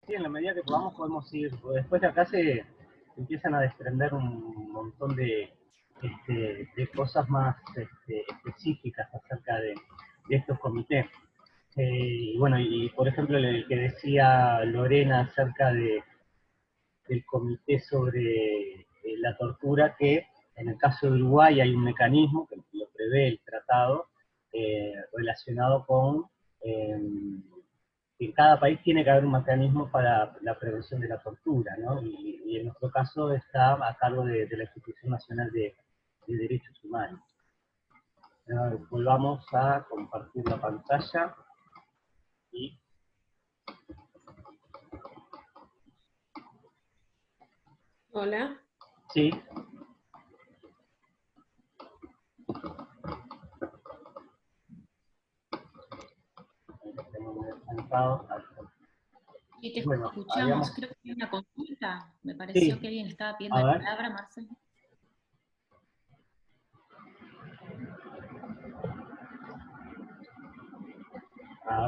Sí, en la medida que podemos ir, después de acá se empiezan a desprender un montón de cosas más específicas acerca de estos comités. Y bueno, y por ejemplo el que decía Lorena acerca del comité sobre la tortura, que en el caso de Uruguay hay un mecanismo que lo prevé el tratado relacionado con que en cada país tiene que haber un mecanismo para la prevención de la tortura, ¿no? Y en nuestro caso está a cargo de la Institución Nacional de Derechos Humanos. Volvamos a compartir la pantalla y... Hola. Sí. Y te Bueno, escuchamos, creo que hay una consulta. Me pareció sí. que alguien estaba pidiendo A la ver. palabra, Marcelo.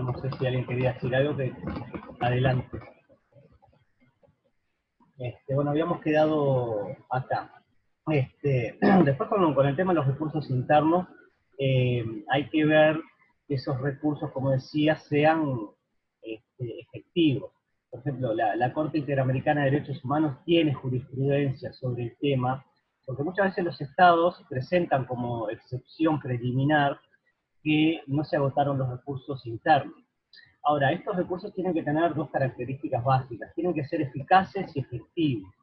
No sé si alguien quería decir algo, que adelante. Bueno, habíamos quedado acá. Después con el tema de los recursos internos, hay que ver que esos recursos, como decía, sean efectivos. Por ejemplo, la Corte Interamericana de Derechos Humanos tiene jurisprudencia sobre el tema, porque muchas veces los estados presentan como excepción preliminar que no se agotaron los recursos internos. Ahora, estos recursos tienen que tener dos características básicas. Tienen que ser eficaces y efectivos.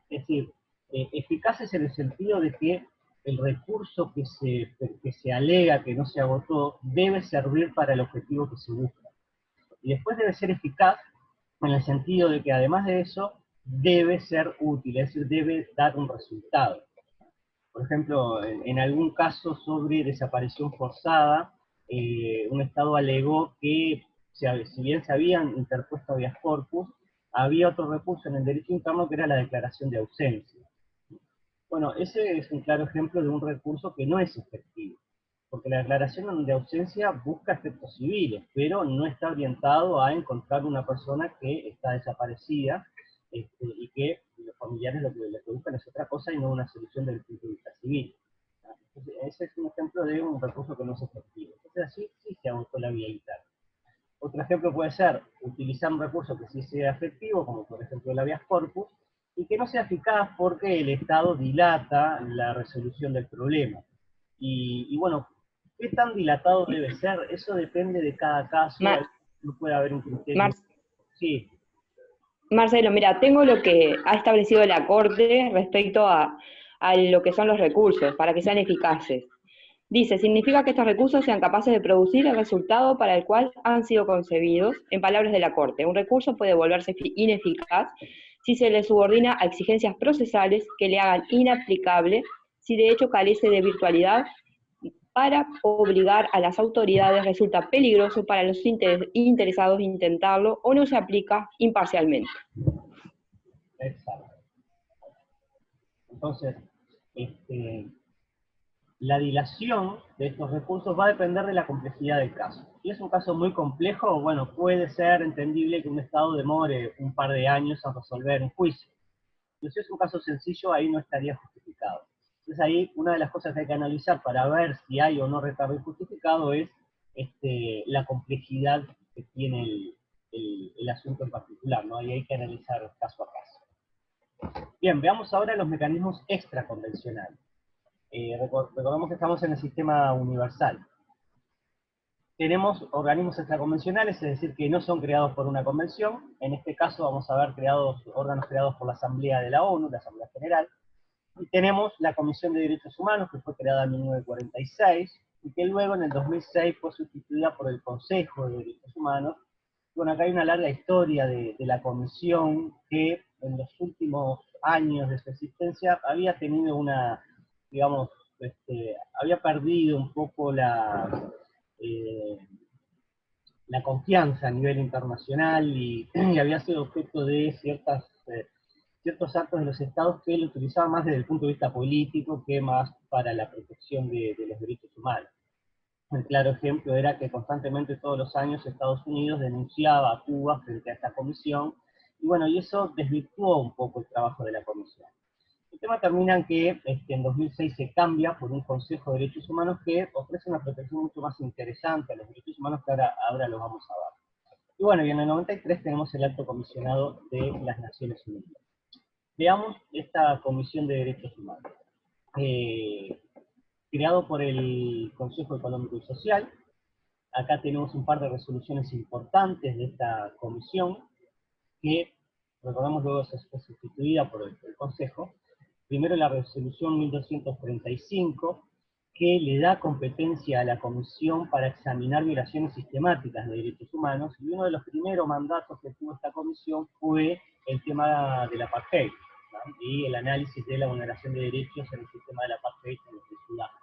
Es decir, eficaces en el sentido de que el recurso que se alega que no se agotó debe servir para el objetivo que se busca. Y después debe ser eficaz en el sentido de que además de eso debe ser útil, es decir, debe dar un resultado. Por ejemplo, en algún caso sobre desaparición forzada, un Estado alegó que si bien se habían interpuesto habeas corpus, había otro recurso en el derecho interno que era la declaración de ausencia. Bueno, ese es un claro ejemplo de un recurso que no es efectivo, porque la declaración de ausencia busca efectos civiles, pero no está orientado a encontrar una persona que está desaparecida y que los familiares lo que buscan es otra cosa y no una solución desde el punto de vista civil. Entonces, ese es un ejemplo de un recurso que no es efectivo. Entonces así sí se agotó la vía interna. Otro ejemplo puede ser utilizar un recurso que sí sea efectivo, como por ejemplo el habeas corpus, y que no sea eficaz porque el Estado dilata la resolución del problema. Y bueno, ¿qué tan dilatado debe ser? Eso depende de cada caso, no puede haber un criterio. Sí. Marcelo, mira, tengo lo que ha establecido la Corte respecto a lo que son los recursos, para que sean eficaces. Dice, significa que estos recursos sean capaces de producir el resultado para el cual han sido concebidos. En palabras de la Corte, un recurso puede volverse ineficaz si se le subordina a exigencias procesales que le hagan inaplicable, si de hecho carece de virtualidad, para obligar a las autoridades resulta peligroso para los interesados intentarlo o no se aplica imparcialmente. Exacto. Entonces, la dilación de estos recursos va a depender de la complejidad del caso. Si es un caso muy complejo, bueno, puede ser entendible que un Estado demore un par de años en resolver un juicio. Pero si es un caso sencillo, ahí no estaría justificado. Entonces ahí una de las cosas que hay que analizar para ver si hay o no retardo injustificado es la complejidad que tiene el asunto en particular, ¿no? Y hay que analizar caso a caso. Bien, veamos ahora los mecanismos extraconvencionales. Recordemos que estamos en el sistema universal. Tenemos organismos extraconvencionales, es decir, que no son creados por una convención. En este caso vamos a ver órganos creados por la Asamblea de la ONU, la Asamblea General. Y tenemos la Comisión de Derechos Humanos, que fue creada en 1946, y que luego en el 2006 fue sustituida por el Consejo de Derechos Humanos. Bueno, acá hay una larga historia de la comisión que en los últimos años de su existencia había tenido una, digamos, había perdido un poco la confianza a nivel internacional y había sido objeto de ciertos actos de los estados que lo utilizaban más desde el punto de vista político que más para la protección de los derechos humanos. Un claro ejemplo era que constantemente todos los años Estados Unidos denunciaba a Cuba frente a esta comisión y bueno, y eso desvirtuó un poco el trabajo de la comisión. El tema termina en que en 2006 se cambia por un Consejo de Derechos Humanos que ofrece una protección mucho más interesante a los derechos humanos que ahora lo vamos a ver. Y bueno, y en el 93 tenemos el Alto Comisionado de las Naciones Unidas. Veamos esta Comisión de Derechos Humanos. Creado por el Consejo Económico y Social. Acá tenemos un par de resoluciones importantes de esta comisión, que, recordamos, luego se fue sustituida por el Consejo. Primero la resolución 1235, que le da competencia a la comisión para examinar violaciones sistemáticas de derechos humanos, y uno de los primeros mandatos que tuvo esta comisión fue el tema del apartheid, ¿no? Y el análisis de la vulneración de derechos en el sistema del apartheid en Sudáfrica.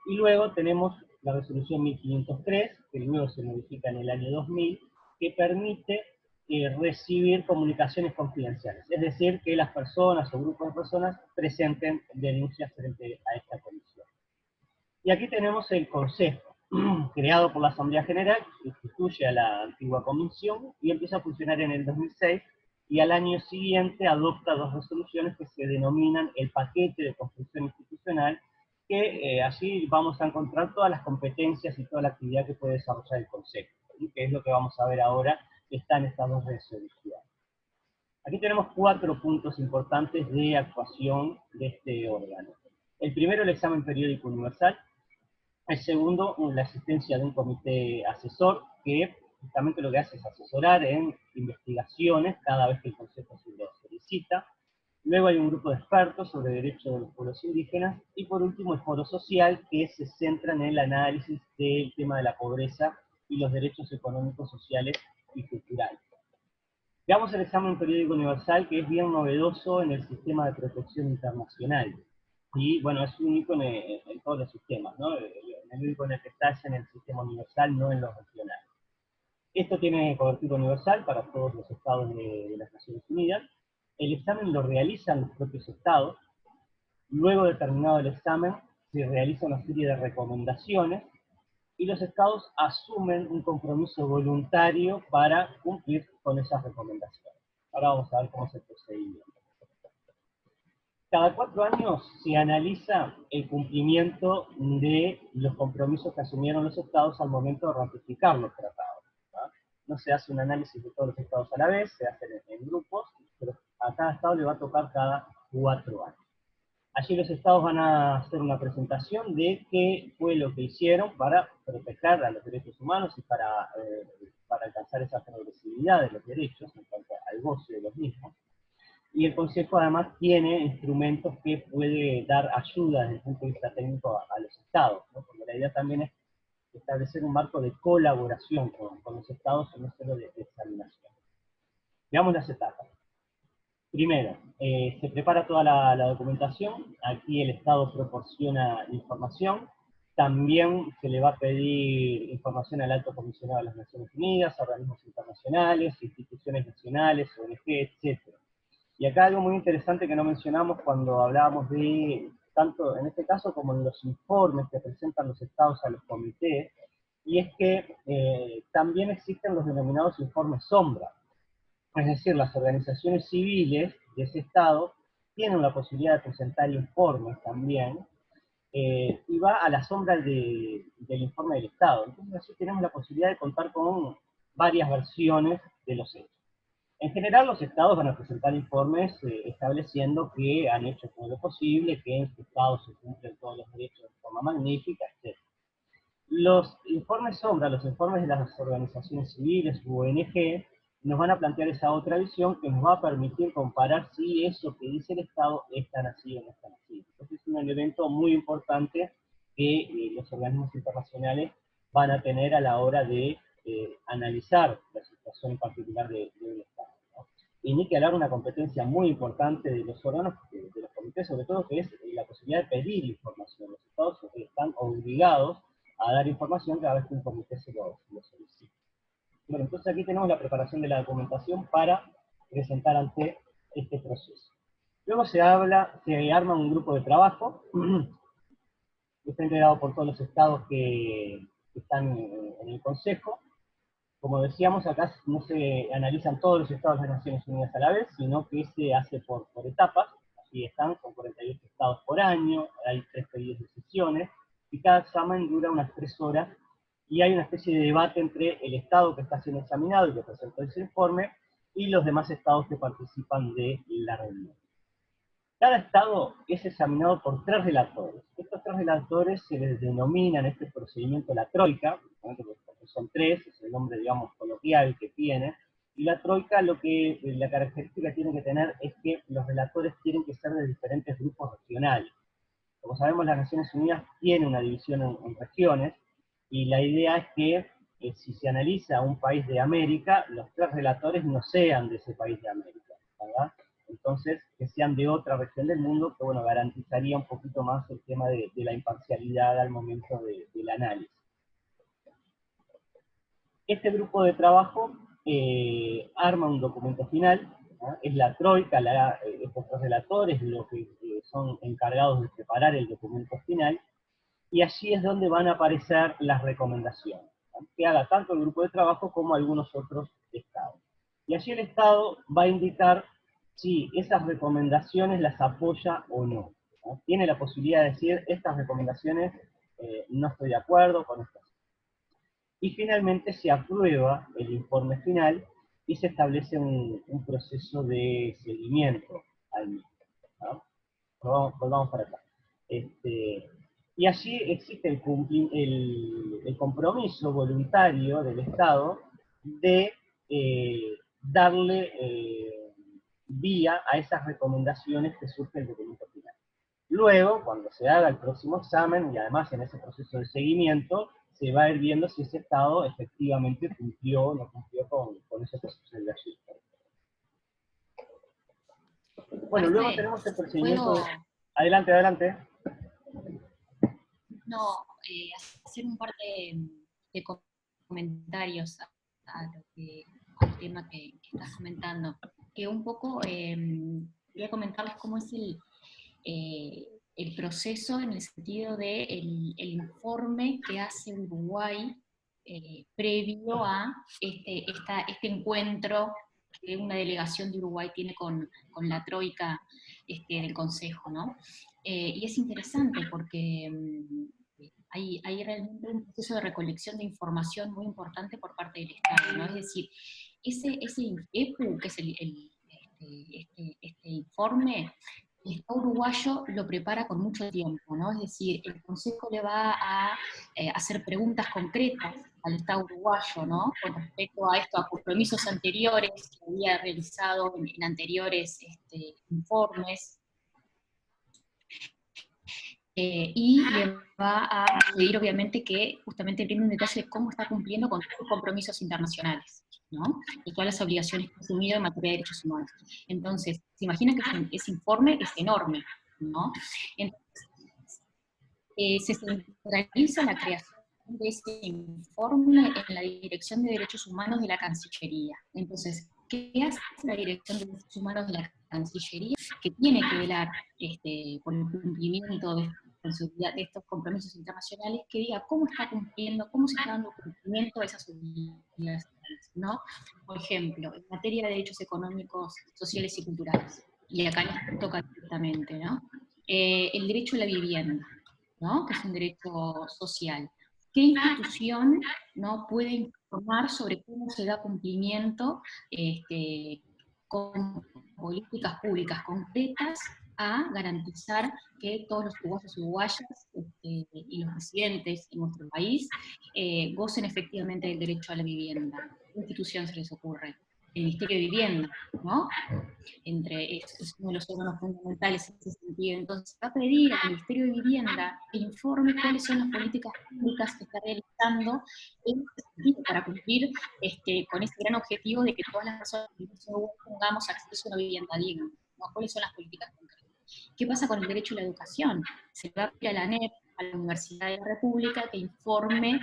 Y luego tenemos la resolución 1503, que luego se modifica en el año 2000, que permite recibir comunicaciones confidenciales, es decir, que las personas o grupos de personas presenten denuncias frente a esta comisión. Y aquí tenemos el Consejo, creado por la Asamblea General, que sustituye a la antigua comisión y empieza a funcionar en el 2006, y al año siguiente adopta dos resoluciones que se denominan el paquete de construcción institucional, que allí vamos a encontrar todas las competencias y toda la actividad que puede desarrollar el Consejo, ¿sí? Que es lo que vamos a ver ahora, que está en estas dos resoluciones. Aquí tenemos 4 puntos importantes de actuación de este órgano. El primero, el examen periódico universal. El segundo, la existencia de un comité asesor, que justamente lo que hace es asesorar en investigaciones cada vez que el Consejo se lo solicita. Luego hay un grupo de expertos sobre derechos de los pueblos indígenas. Y por último, el foro social, que se centra en el análisis del tema de la pobreza y los derechos económicos, sociales y culturales. Veamos el examen periódico universal, que es bien novedoso en el sistema de protección internacional. Y bueno, es único en todos los sistemas, ¿no? El único en el que está es en el sistema universal, no en los regionales. Esto tiene cobertura universal para todos los estados de las Naciones Unidas. El examen lo realizan los propios estados. Luego de terminado el examen, se realiza una serie de recomendaciones, y los estados asumen un compromiso voluntario para cumplir con esas recomendaciones. Ahora vamos a ver cómo se procede. Cada 4 años se analiza el cumplimiento de los compromisos que asumieron los estados al momento de ratificar los tratados, ¿no? No se hace un análisis de todos los estados a la vez, se hace en grupos, pero a cada estado le va a tocar cada 4 años. Allí los estados van a hacer una presentación de qué fue lo que hicieron para proteger a los derechos humanos y para alcanzar esa progresividad de los derechos en cuanto al goce de los mismos. Y el Consejo además tiene instrumentos que puede dar ayuda desde el punto de vista técnico a los estados, ¿no? Porque la idea también es establecer un marco de colaboración con los estados y no solo de examinación. Veamos las etapas. Primero, se prepara toda la documentación. Aquí el Estado proporciona información. También se le va a pedir información al Alto Comisionado de las Naciones Unidas, a organismos internacionales, instituciones nacionales, ONG, etc. Y acá algo muy interesante que no mencionamos cuando hablábamos de, tanto en este caso como en los informes que presentan los estados a los comités, y es que también existen los denominados informes sombra. Es decir, las organizaciones civiles de ese estado tienen la posibilidad de presentar informes también, y va a la sombra del informe del Estado. Entonces así tenemos la posibilidad de contar con varias versiones de los hechos. En general, los estados van a presentar informes estableciendo que han hecho todo lo posible, que en su estado se cumplen todos los derechos de forma magnífica, etc. Los informes sombra, los informes de las organizaciones civiles u ONG, nos van a plantear esa otra visión que nos va a permitir comparar si eso que dice el Estado es tan así o no es tan así. Entonces es un elemento muy importante que los organismos internacionales van a tener a la hora de analizar la situación particular de un Estado, ¿no? Y ni que hablar de una competencia muy importante de los órganos, de los comités, sobre todo, que es la posibilidad de pedir información. Los Estados están obligados a dar información cada vez que un comité se lo solicita. Bueno, entonces aquí tenemos la preparación de la documentación para presentar ante este proceso. Luego se arma un grupo de trabajo, que está integrado por todos los estados que están en el Consejo, Como decíamos, acá no se analizan todos los estados de las Naciones Unidas a la vez, sino que se hace por etapas. Así están, con 48 estados por año, hay 3 periodos de sesiones, y cada examen dura unas 3 horas, y hay una especie de debate entre el estado que está siendo examinado y que presentó ese informe, y los demás estados que participan de la reunión. Cada estado es examinado por 3 relatores. Estos 3 relatores se les denomina en este procedimiento la troika, ¿no? Porque son 3, es el nombre, digamos, coloquial que tiene, y la troika la característica que tiene que tener es que los relatores tienen que ser de diferentes grupos regionales. Como sabemos, las Naciones Unidas tienen una división en regiones, y la idea es que si se analiza un país de América, los 3 relatores no sean de ese país de América, ¿verdad? Entonces, que sean de otra región del mundo, que bueno, garantizaría un poquito más el tema de la imparcialidad al momento del análisis. Este grupo de trabajo arma un documento final, ¿no? Es la troika, estos 3 relatores, los que son encargados de preparar el documento final, y allí es donde van a aparecer las recomendaciones, ¿no? Que haga tanto el grupo de trabajo como algunos otros estados. Y allí el Estado va a indicar si esas recomendaciones las apoya o no, ¿no? Tiene la posibilidad de decir, estas recomendaciones no estoy de acuerdo con estas. Y finalmente se aprueba el informe final y se establece un proceso de seguimiento al mismo, ¿no? Volvamos para acá. Y allí existe el compromiso voluntario del Estado de darle vía a esas recomendaciones que surge el documento final. Luego, cuando se haga el próximo examen, y además en ese proceso de seguimiento, se va a ir viendo si ese Estado efectivamente cumplió o no cumplió con eso que sucedió allí. Bueno, luego tenemos el procedimiento de... Adelante, adelante. No, hacer un par de comentarios al tema que estás comentando. Que un poco quería comentarles cómo es el proceso en el sentido de el informe que hace Uruguay previo a este encuentro que una delegación de Uruguay tiene con la troika del Consejo, ¿no? Y es interesante porque hay realmente un proceso de recolección de información muy importante por parte del Estado, ¿no? Es decir, ese EPU, que es este informe, el Estado uruguayo lo prepara con mucho tiempo, ¿no? Es decir, el Consejo le va a hacer preguntas concretas al Estado uruguayo, ¿no? Con respecto a esto, a compromisos anteriores que había realizado en anteriores informes, y le va a pedir, obviamente, que justamente brinde un detalle de cómo está cumpliendo con sus compromisos internacionales, ¿no? Y todas las obligaciones que ha asumido en materia de derechos humanos. Entonces, se imagina que ese informe es enorme, ¿no? Entonces, se centraliza la creación de ese informe en la Dirección de Derechos Humanos de la Cancillería. Entonces, ¿qué hace la Dirección de Derechos Humanos de la Cancillería? Que tiene que velar por el cumplimiento de estos compromisos internacionales, que diga cómo está cumpliendo, cómo se está dando cumplimiento a esas obligaciones, ¿no? Por ejemplo, en materia de derechos económicos, sociales y culturales, y acá nos toca directamente, ¿no? El derecho a la vivienda, ¿no? Que es un derecho social. ¿Qué institución, ¿no?, puede informar sobre cómo se da cumplimiento con políticas públicas concretas a garantizar que todos los uruguayos y uruguayas y los residentes en nuestro país gocen efectivamente del derecho a la vivienda? ¿Qué institución se les ocurre? El Ministerio de Vivienda, ¿no? Es uno de los órganos fundamentales en ese sentido. Entonces, va a pedir al Ministerio de Vivienda que informe cuáles son las políticas públicas que está realizando en ese sentido, para cumplir con ese gran objetivo de que todas las personas tengamos acceso a una vivienda digna, ¿no? ¿Cuáles son las políticas concretas? ¿Qué pasa con el derecho a la educación? Se va a pedir a la ANEP, a la Universidad de la República, que informe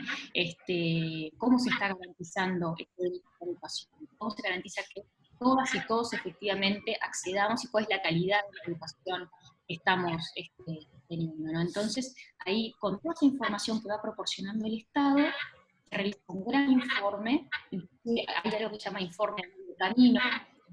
cómo se está garantizando este derecho a la educación, cómo se garantiza que todas y todos efectivamente accedamos y cuál es la calidad de la educación que estamos teniendo, ¿no? Entonces, ahí, con toda esa información que va proporcionando el Estado, realiza un gran informe, hay algo que se llama informe de camino.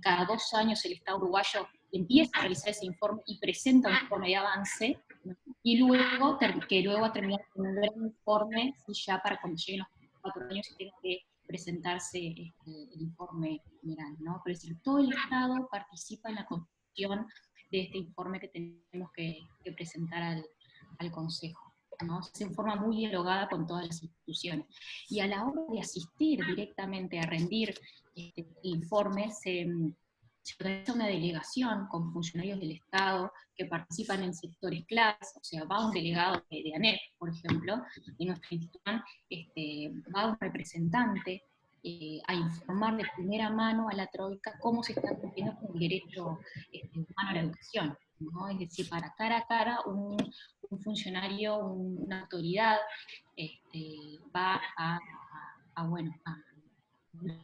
Cada 2 años el Estado uruguayo empieza a realizar ese informe y presenta un informe de avance, ¿no? Y luego, que luego va a terminar con un gran informe, ¿sí? Ya para cuando lleguen los 4 años y tenga que presentarse el informe general, ¿no? Pero es decir, todo el Estado participa en la construcción de este informe que tenemos que presentar al Consejo, ¿no? Se forma muy dialogada con todas las instituciones. Y a la hora de asistir directamente a rendir el informe, se organiza una delegación con funcionarios del Estado que participan en sectores claves, o sea, va un delegado de ANEP, por ejemplo, de nuestra institución, va un representante a informar de primera mano a la Troika cómo se está cumpliendo con el derecho humano a la educación, ¿no? Es decir, para cara a cara, un funcionario, una autoridad, va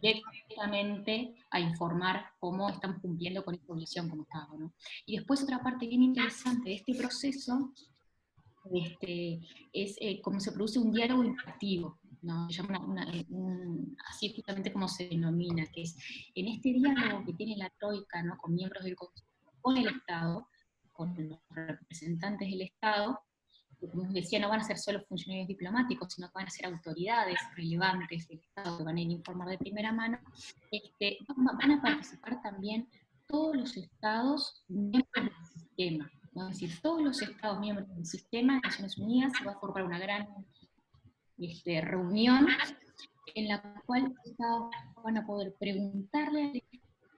directamente a informar cómo están cumpliendo con esta obligación como Estado, ¿no? Y después otra parte bien interesante de este proceso es cómo se produce un diálogo interactivo, ¿no? Se llama así justamente como se denomina, que es en este diálogo que tiene la Troika, ¿no? Con miembros del Consejo, con el Estado, con los representantes del Estado, que como decía, no van a ser solo funcionarios diplomáticos, sino que van a ser autoridades relevantes del Estado que van a ir a informar de primera mano, van a participar también todos los Estados miembros del sistema, ¿no? Es decir, todos los Estados miembros del sistema de Naciones Unidas se va a formar una gran reunión en la cual los Estados van a poder preguntarle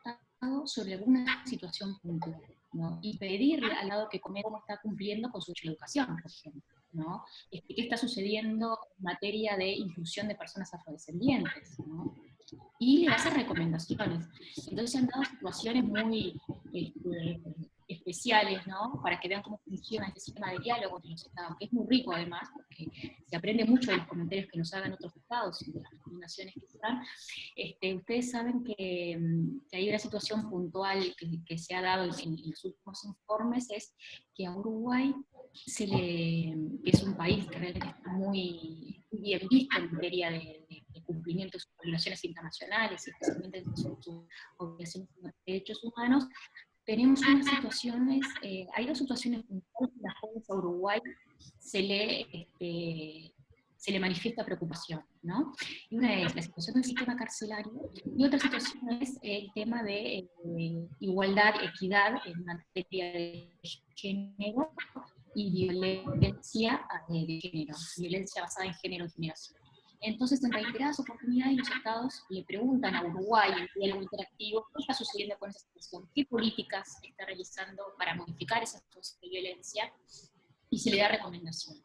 al Estado sobre alguna situación puntual, ¿no? Y pedirle al lado que cómo está cumpliendo con su educación, por ejemplo, ¿no? ¿Qué está sucediendo en materia de inclusión de personas afrodescendientes, ¿no? Y le va a hacer recomendaciones. Entonces se han dado situaciones muy especiales, ¿no? Para que vean cómo funciona este sistema de diálogo entre los Estados, que es muy rico además, porque se aprende mucho de los comentarios que nos hagan otros Estados y de las recomendaciones que se dan. Ustedes saben que hay una situación puntual que se ha dado en los últimos informes, es que a Uruguay que es un país que realmente está muy bien visto en materia de cumplimiento de sus obligaciones internacionales, especialmente en sus obligaciones de derechos humanos, tenemos unas situaciones, hay 2 situaciones puntuales en las cuales a Uruguay se le manifiesta preocupación, ¿no? Y una es la situación del sistema carcelario, y otra situación es el tema de igualdad, equidad en materia de género y violencia de género, violencia basada en género y generación. Entonces, en reiteradas oportunidades, los Estados le preguntan a Uruguay, en diálogo interactivo, qué está sucediendo con esa situación, qué políticas está realizando para modificar esas cosas de violencia, y se le da recomendación.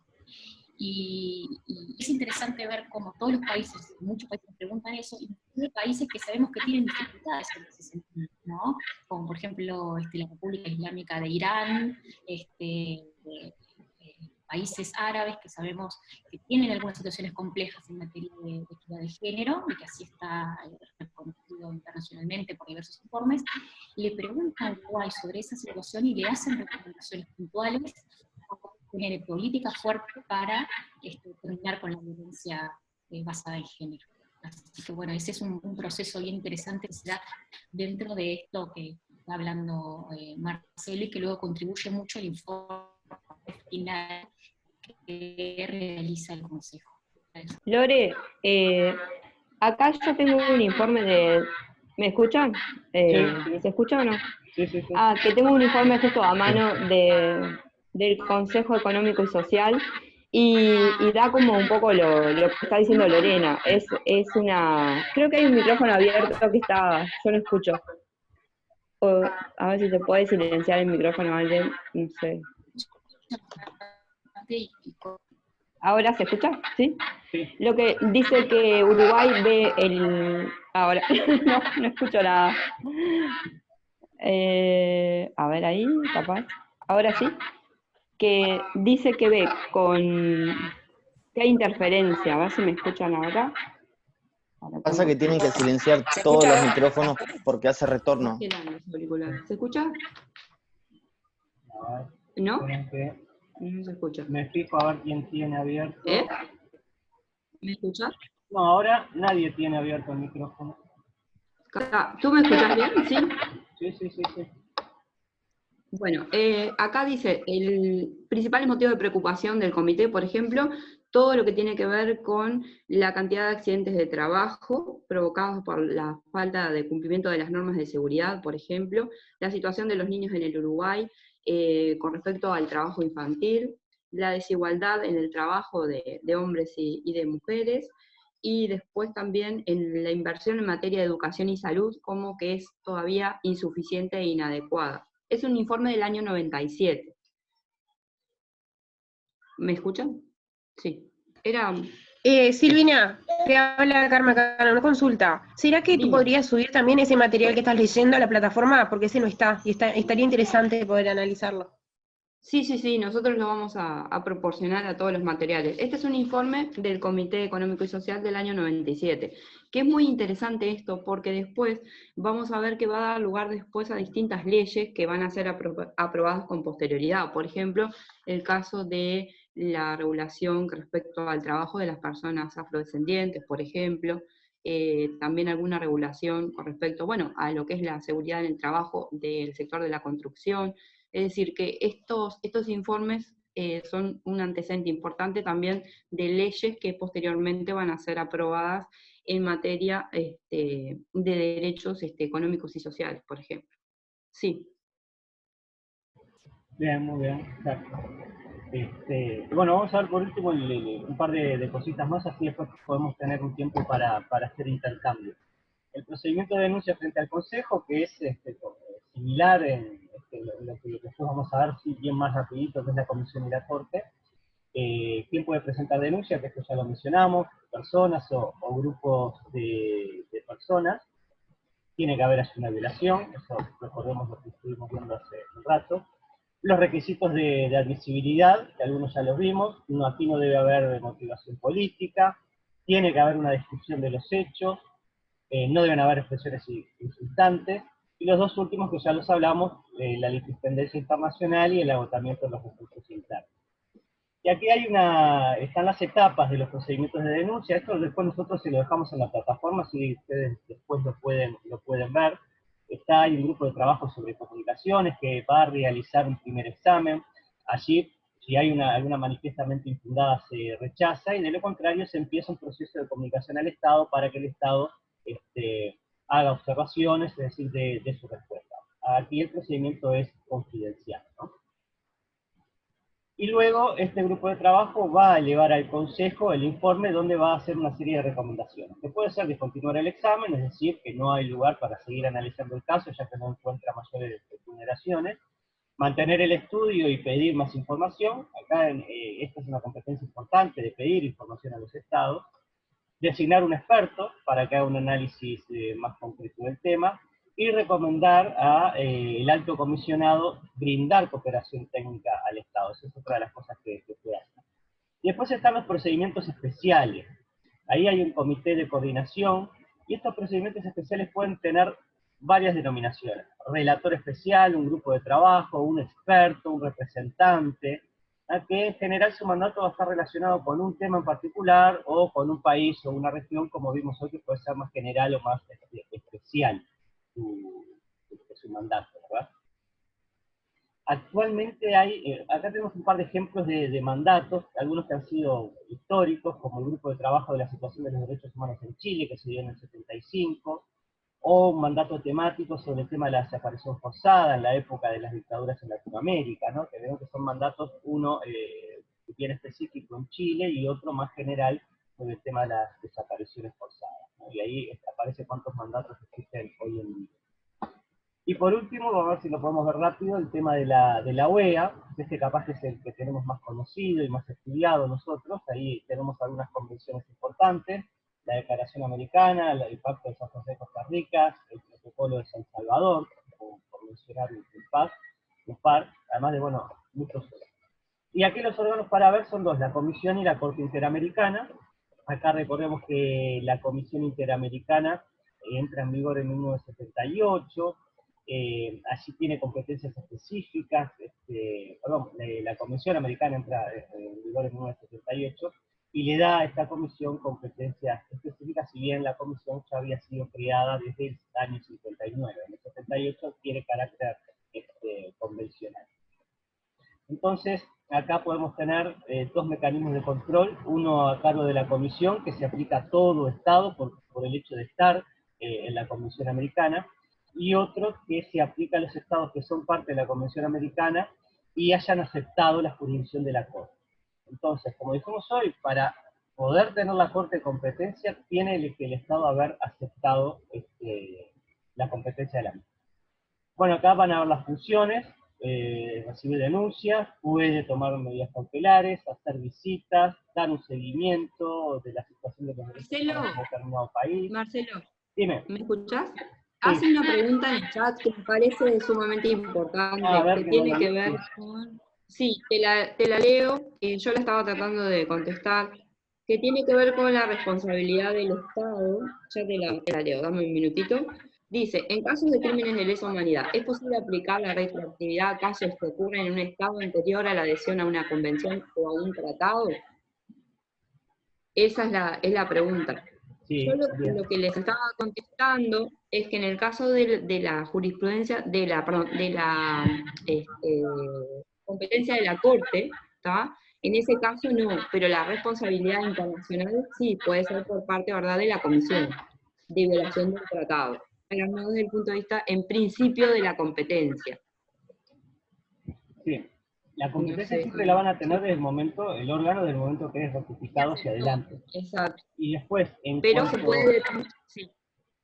Y es interesante ver cómo todos los países, muchos países preguntan eso, y hay países que sabemos que tienen dificultades en ese sentido, ¿no? Como por ejemplo la República Islámica de Irán, países árabes que sabemos que tienen algunas situaciones complejas en materia de equidad de género, y que así está reconocido internacionalmente por diversos informes, le preguntan a Uruguay sobre esa situación y le hacen recomendaciones puntuales tener políticas fuertes para terminar con la violencia basada en género. Así que bueno, ese es un proceso bien interesante que se da dentro de esto que está hablando Marcelo, y que luego contribuye mucho al informe final que realiza el Consejo. Lore, acá yo tengo un informe de... ¿Me escuchan? Sí. ¿Se escucha o no? Sí, sí, sí. Que tengo un informe justo a mano del Consejo Económico y Social, y da como un poco lo que está diciendo Lorena. Es una... Creo que hay un micrófono abierto que está... Yo no escucho. A ver si se puede silenciar el micrófono a alguien, no sé. ¿Ahora se escucha? ¿Sí? Sí. Lo que dice que Uruguay ve el... Ahora, no escucho nada. A ver ahí, capaz. Ahora sí. Que dice que ve que hay interferencia. A ver si me escuchan ahora. Pasa que tienen que silenciar todos los micrófonos porque hace retorno. ¿Se escucha? ¿No? No se escucha. Me fijo a ver quién tiene abierto. ¿Me escucha? No, ahora nadie tiene abierto el micrófono. ¿Tú me escuchas bien? ¿Sí? Sí, sí, sí, sí. Bueno, acá dice, el principal motivo de preocupación del comité, por ejemplo, todo lo que tiene que ver con la cantidad de accidentes de trabajo provocados por la falta de cumplimiento de las normas de seguridad, por ejemplo, la situación de los niños en el Uruguay con respecto al trabajo infantil, la desigualdad en el trabajo de hombres y de mujeres, y después también en la inversión en materia de educación y salud, como que es todavía insuficiente e inadecuada. Es un informe del año 97. ¿Me escuchan? Sí. Era... Silvina, te habla Karma Cano, una consulta. ¿Será que tú Dime. podrías subir también ese material que estás leyendo a la plataforma? Porque ese no está, y estaría interesante poder analizarlo. Sí, nosotros lo vamos a proporcionar a todos los materiales. Este es un informe del Comité Económico y Social del año 97, que es muy interesante esto, porque después vamos a ver que va a dar lugar después a distintas leyes que van a ser aprobadas con posterioridad. Por ejemplo, el caso de la regulación respecto al trabajo de las personas afrodescendientes, por ejemplo, también alguna regulación con respecto, bueno, a lo que es la seguridad en el trabajo del sector de la construcción. Es decir, que estos informes son un antecedente importante también de leyes que posteriormente van a ser aprobadas en materia de derechos económicos y sociales, por ejemplo. Sí. Bien, muy bien, exacto. Bueno, vamos a ver por último un par de cositas más, así después podemos tener un tiempo para hacer intercambio. El procedimiento de denuncia frente al Consejo, que es similar en lo que después vamos a ver, si bien más rapidito, que es la Comisión y la Corte. ¿Quién puede presentar denuncia? Que esto ya lo mencionamos, personas o grupos de personas. Tiene que haber así una violación, eso recordemos lo que estuvimos viendo hace un rato. Los requisitos de admisibilidad, que algunos ya los vimos, aquí no debe haber motivación política, tiene que haber una descripción de los hechos, no deben haber expresiones insultantes, y los dos últimos que ya los hablamos, la litispendiencia internacional y el agotamiento de los recursos internos. Y aquí están las etapas de los procedimientos de denuncia. Esto después nosotros si lo dejamos en la plataforma, si ustedes después lo pueden ver. Hay un grupo de trabajo sobre comunicaciones que va a realizar un primer examen. Allí, si hay alguna manifiestamente infundada, se rechaza, y de lo contrario se empieza un proceso de comunicación al Estado para que el Estado haga observaciones, es decir, de su respuesta. Aquí el procedimiento es confidencial, ¿no? Y luego este grupo de trabajo va a elevar al Consejo el informe donde va a hacer una serie de recomendaciones, que puede ser descontinuar el examen, es decir, que no hay lugar para seguir analizando el caso ya que no encuentra mayores vulneraciones, mantener el estudio y pedir más información. Acá esta es una competencia importante de pedir información a los estados, designar un experto para que haga un análisis más concreto del tema, y recomendar al alto comisionado brindar cooperación técnica al Estado. Esa es otra de las cosas que puede hacer. Y después están los procedimientos especiales. Ahí hay un comité de coordinación, y estos procedimientos especiales pueden tener varias denominaciones. Relator especial, un grupo de trabajo, un experto, un representante, que en general su mandato va a estar relacionado con un tema en particular o con un país o una región, como vimos hoy, que puede ser más general o más especial su mandato, ¿verdad? Actualmente acá tenemos un par de ejemplos de mandatos, algunos que han sido históricos, como el Grupo de Trabajo de la Situación de los Derechos Humanos en Chile, que se dio en el 75, o un mandato temático sobre el tema de la desaparición forzada en la época de las dictaduras en Latinoamérica, ¿no? Que vemos que son mandatos, uno bien específico en Chile y otro más general sobre el tema de las desapariciones forzadas, ¿no? Y ahí aparece cuántos mandatos existen hoy en día. Y por último, vamos a ver si lo podemos ver rápido, el tema de la OEA, capaz que es el que tenemos más conocido y más estudiado nosotros. Ahí tenemos algunas convenciones importantes, la Declaración Americana, el Pacto de San José de Costa Rica, el Protocolo de San Salvador, por mencionar un par, además de, bueno, muchos otros. Y aquí los órganos para ver son dos, la Comisión y la Corte Interamericana. Acá recordemos que la Comisión Interamericana entra en vigor en 1978, allí tiene competencias específicas, la Comisión Americana entra en vigor en 1978, y le da a esta comisión competencias específicas, si bien la comisión ya había sido creada desde el año 59. En el 78 tiene carácter convencional. Entonces, acá podemos tener dos mecanismos de control, uno a cargo de la comisión, que se aplica a todo Estado por el hecho de estar en la Convención Americana, y otro que se aplica a los Estados que son parte de la Convención Americana y hayan aceptado la jurisdicción de la Corte. Entonces, como dijimos hoy, para poder tener la Corte de competencia, tiene que el Estado haber aceptado la competencia de la misma. Bueno, acá van a ver las funciones: recibir denuncias, puede tomar medidas cautelares, hacer visitas, dar un seguimiento de la situación de los derechos humanos en un determinado país. Marcelo, Dime. ¿me escuchás? Sí. Hace una pregunta en el chat que me parece sumamente importante, que tiene que ver con... Sí, te la leo, yo la estaba tratando de contestar, que tiene que ver con la responsabilidad del Estado. Ya te la leo, dame un minutito. Dice, en casos de crímenes de lesa humanidad, ¿es posible aplicar la retroactividad a casos que ocurren en un Estado anterior a la adhesión a una convención o a un tratado? Esa es la pregunta. Sí, yo lo que les estaba contestando es que en el caso de la jurisprudencia, de la competencia de la Corte, ¿tá? En ese caso no, pero la responsabilidad internacional sí puede ser por parte, ¿verdad?, de la Comisión de violación del tratado, pero no desde el punto de vista, en principio, de la competencia. Sí, la competencia No sé, siempre la van a tener desde el momento, el órgano del momento que es ratificado hacia adelante. Exacto. Y después, Pero se puede... Sí.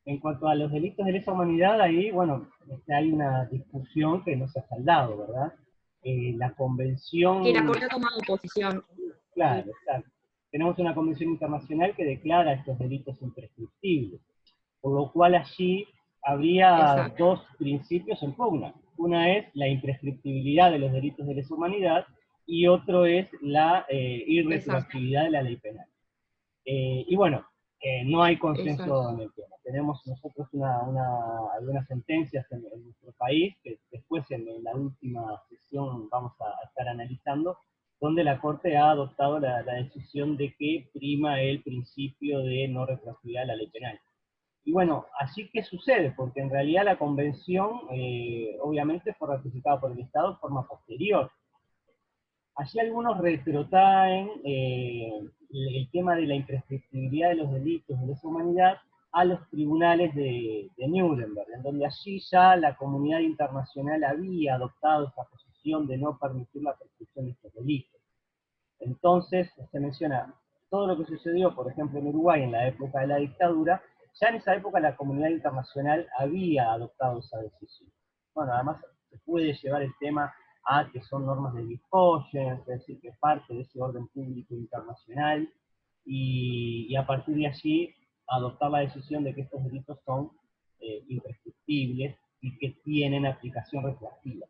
En cuanto a los delitos de lesa humanidad, ahí, bueno, hay una discusión que no se ha saldado, ¿verdad? La convención... Que la Corte ha tomado posición. Claro, exacto. Tenemos una convención internacional que declara estos delitos imprescriptibles, por lo cual allí habría dos principios en pugna. Una es la imprescriptibilidad de los delitos de lesa humanidad y otro es la irretroactividad de la ley penal. Y bueno, no hay consenso en el tema. Tenemos nosotros algunas sentencias en nuestro país, que después en la última sesión vamos a estar analizando, donde la Corte ha adoptado la decisión de que prima el principio de no retroactividad de la ley penal. Y bueno, así que sucede, porque en realidad la convención obviamente fue ratificada por el Estado de forma posterior. Allí algunos retrotraen el tema de la imprescriptibilidad de los delitos de lesa humanidad a los tribunales de Nuremberg, en donde allí ya la comunidad internacional había adoptado esta posición de no permitir la prescripción de estos delitos. Entonces se menciona todo lo que sucedió, por ejemplo, en Uruguay en la época de la dictadura. Ya en esa época la comunidad internacional había adoptado esa decisión. Bueno, además se puede llevar el tema a que son normas de Wisconsin, es decir, que es parte de ese orden público internacional, y a partir de allí adoptar la decisión de que estos delitos son imprescriptibles y que tienen aplicación retroactiva.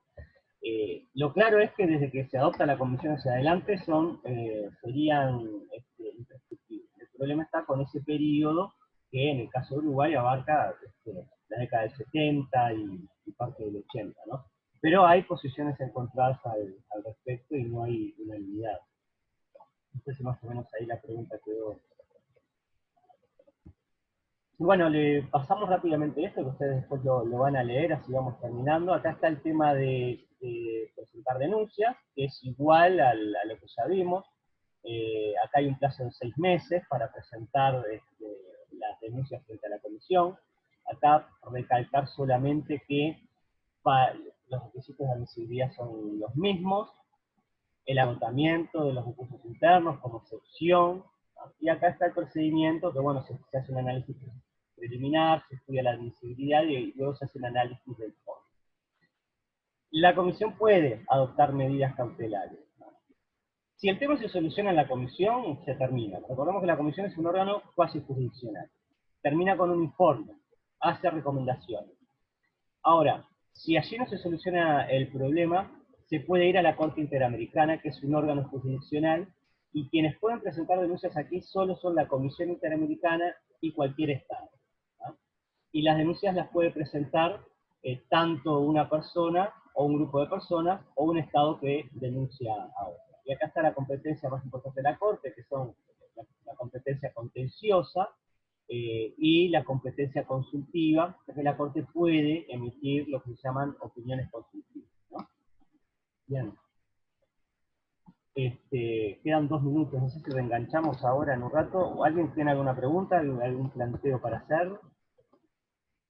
Lo claro es que desde que se adopta la convención hacia adelante serían imprescriptibles. El problema está con ese periodo que en el caso de Uruguay abarca la década del 70 y parte del 80, ¿no? Pero hay posiciones encontradas al respecto y no hay unanimidad. No sé si más o menos ahí la pregunta quedó. Bueno, le pasamos rápidamente esto, que ustedes después lo van a leer, así vamos terminando. Acá está el tema de presentar denuncias, que es igual a lo que ya vimos. Acá hay un plazo de 6 meses para presentar las denuncias frente a la comisión. Acá recalcar solamente que los requisitos de admisibilidad son los mismos, el agotamiento de los recursos internos como excepción, ¿no? Y acá está el procedimiento, que bueno, se hace un análisis preliminar, se estudia la admisibilidad y luego se hace un análisis del fondo. La comisión puede adoptar medidas cautelares, ¿no? Si el tema se soluciona en la comisión, se termina. Recordemos que la comisión es un órgano cuasi jurisdiccional. Termina con un informe, hace recomendaciones. Ahora, si allí no se soluciona el problema, se puede ir a la Corte Interamericana, que es un órgano jurisdiccional, y quienes pueden presentar denuncias aquí solo son la Comisión Interamericana y cualquier Estado, ¿no? Y las denuncias las puede presentar tanto una persona o un grupo de personas o un Estado que denuncia a otro. Y acá está la competencia más importante de la Corte, que son la competencia contenciosa y la competencia consultiva, ya que la Corte puede emitir lo que se llaman opiniones consultivas, ¿no? Bien. Quedan 2 minutos, no sé si reenganchamos ahora en un rato. ¿O alguien tiene alguna pregunta, algún planteo para hacer?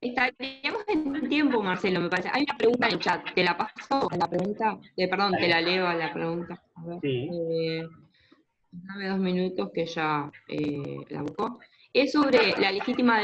Estaríamos en tiempo, Marcelo, me parece. Hay una pregunta en el chat, te la paso a la pregunta, perdón, te la leo a la pregunta. A ver, Sí. dame 2 minutos que ya la busco. Es sobre la legítima